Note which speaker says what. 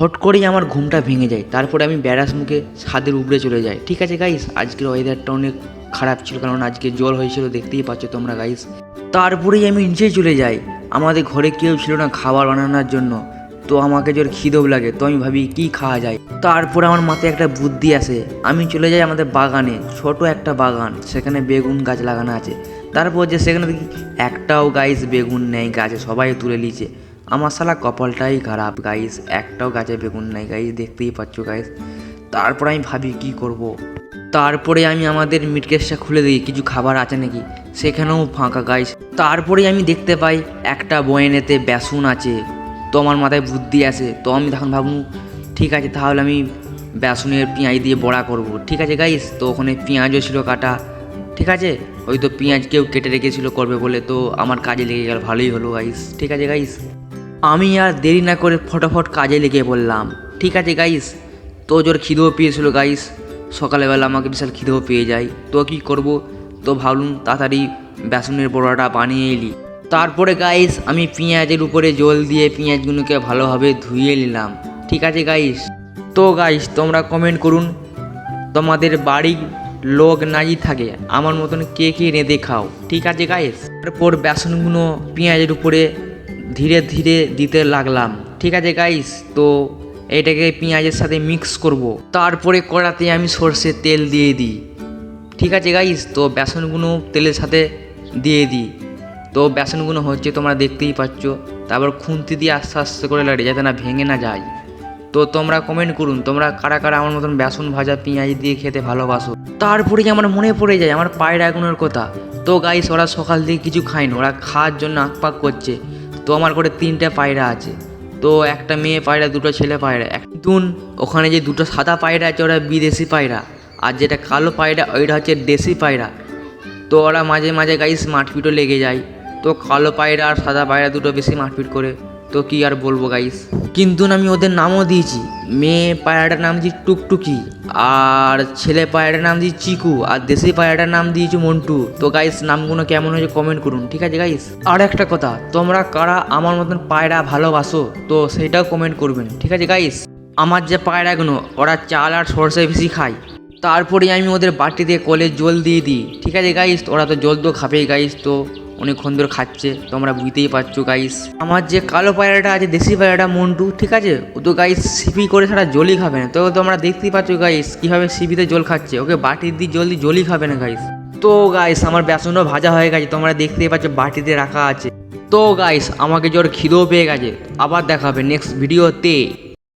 Speaker 1: Hot করেই আমার ঘুমটা ভেঙে যায়। তারপরে আমি ব্যারাস মুখে ছাদের উপরে চলে যাই। ঠিক আছে গাইস, আজকের ওয়েদারটা অনেক খারাপ ছিল, কারণ আজকে জল হয়েছিল, দেখতেই পাচ্ছ তোমরা গাইস। তারপরেই আমি নিচে চলে যাই। আমাদের ঘরে কেউ ছিল না খাবার বানানোর জন্য, তো আমাকে জোর খিদেও লাগে, তো আমি ভাবি কি খাওয়া যায়। তারপরে আমার মাথায় একটা বুদ্ধি আসে, আমি চলে যাই আমাদের বাগানে, ছোট একটা বাগান, সেখানে বেগুন গাছ লাগানো আছে। তারপর যে সেখানে দেখি একটাও গাইস বেগুন নেই গাছে, সবাই তুলে নিয়েছে। আমার শালা কপালটাই খারাপ গাইস, একটাও গাছে বেগুন নেই গাইস, দেখতেই পাচ্ছ গাইস। তারপর আমি ভাবি কি করব। তারপরে আমি আমাদের মিট কেসটা খুলে দিই কিছু খাবার আছে নাকি, সেখানেও ফাঁকা গাইস। তারপরে আমি দেখতে পাই একটা বয়েনেতে বেসন আছে। তো আমার মাথায় বুদ্ধি আসে, তো আমি তখন ভাবুন ঠিক আছে তাহলে আমি বেসনের পেঁয়াজ দিয়ে বড়া করব। ঠিক আছে গাইস, তো ওখানে পেঁয়াজও ছিল কাটা। ঠিক আছে, ওই তো পেঁয়াজ কেউ কেটে রেখেছিল করবে বলে, তো আমার কাজে লেগে গেল, ভালোই হলো গাইস। ঠিক আছে গাইস, আমি আর দেরি না করে ফটাফট কাজে লেগে পড়লাম। ঠিক আছে গাইস, তো জোর খিদেও পেয়েছিল গাইস, সকালবেলা আমাকে বিশাল খিদেও পেয়ে যায়, তো কি করব। তো ভাবলুম তাড়াতাড়ি বেসনের বড়াটা বানিয়ে এলি। তারপরে গাইস আমি পেঁয়াজের উপরে জল দিয়ে পেঁয়াজগুলোকে ভালোভাবে ধুয়ে নিলাম। ঠিক আছে গাইস, তো গাইস তোমরা কমেন্ট করুন তোমাদের বাড়ির লোক নাই থাকে আমার মতন কে কে রেঁধে খাও। ঠিক আছে গাইস, তারপর বেসনগুলো পেঁয়াজের উপরে ধীরে ধীরে দিতে লাগলাম। ঠিক আছে গাইস, তো এটাকে পেঁয়াজের সাথে মিক্স করব। তারপরে কড়াতে আমি সর্ষের তেল দিয়ে দিই। ঠিক আছে গাইস, তো বেসনগুলো তেলের সাথে দিয়ে দিই। তো বেসনগুলো হচ্ছে তোমরা দেখতেই পাচ্ছ। তারপর খুন্তি দিয়ে আস্তে আস্তে করে লাড়ি যাতে না ভেঙে না যায়। তো তোমরা কমেন্ট করুন তোমরা কারা কারা আমার মতন বেসন ভাজা পেঁয়াজ দিয়ে খেতে ভালোবাসো। তারপরে আমার মনে পড়ে যায় আমার পায়রাগুলোর কথা। তো গাইস ওরা সকাল থেকে কিছু খায়নি, ওরা খাওয়ার জন্য আকপাক করছে। তো আমার ঘরে 3টে পায়রা আছে, তো একটা মেয়ে পায়রা, 2টো ছেলে পায়রা। একদম ওখানে যে 2টো সাদা পায়রা আছে ওরা বিদেশি পায়রা, আর যেটা কালো পায়রা ওইটা হচ্ছে দেশি পায়রা। তো ওরা মাঝে মাঝে গাইস মারপিটও লেগে যায়। তো কালো পায়রা আর সাদা পায়রা দুটো বেশি মারপিট করে, তো কি আর বলবো গাইস। কিন্তু আমি ওদের নামও দিয়েছি, মেয়ে পায়রাটার নাম দিয়েছি টুকটুকি, আর ছেলে পায়রাটার নাম দিয়েছি চিকু, আর দেশি পায়রাটার নাম দিয়েছি মন্টু। তো গাইস নামগুলো কেমন হয়েছে কমেন্ট করুন। ঠিক আছে গাইস, আর একটা কথা, তোমরা কারা আমার মতন পায়রা ভালোবাসো তো সেটাও কমেন্ট করবেন। ঠিক আছে গাইস, আমার যে পায়রাগুলো ওরা চাল আর সরষে বেশি খায়। তারপরে আমি ওদের বাটিতে কলের জল দিয়ে দিই। ঠিক আছে গাইস, ওরা তো জল তো খাবেই গাইস, তো অনেকক্ষণ ধরে খাচ্ছে, তোমরা বুঝতেই পারছো গাইস। আমার যে কালো পায়রাটা আছে দেশি পায়রাটা মন্টু, ঠিক আছে, ও তো গাইস সিপি করে ছাড়া জলই খাবে না। তো তোমরা দেখতেই পাচ্ছ গাইস কীভাবে সিপিতে জল খাচ্ছে, ওকে বাটির দিয়ে জল দিয়ে জলই খাবে না গাইস। তো গাইস আমার বেসনও ভাজা হয়ে গেছে, তোমরা দেখতেই পাচ্ছ বাটিতে রাখা আছে। তো গাইস আমাকে জোর খিদেও পেয়ে গেছে, আবার দেখা হবে নেক্সট ভিডিওতে।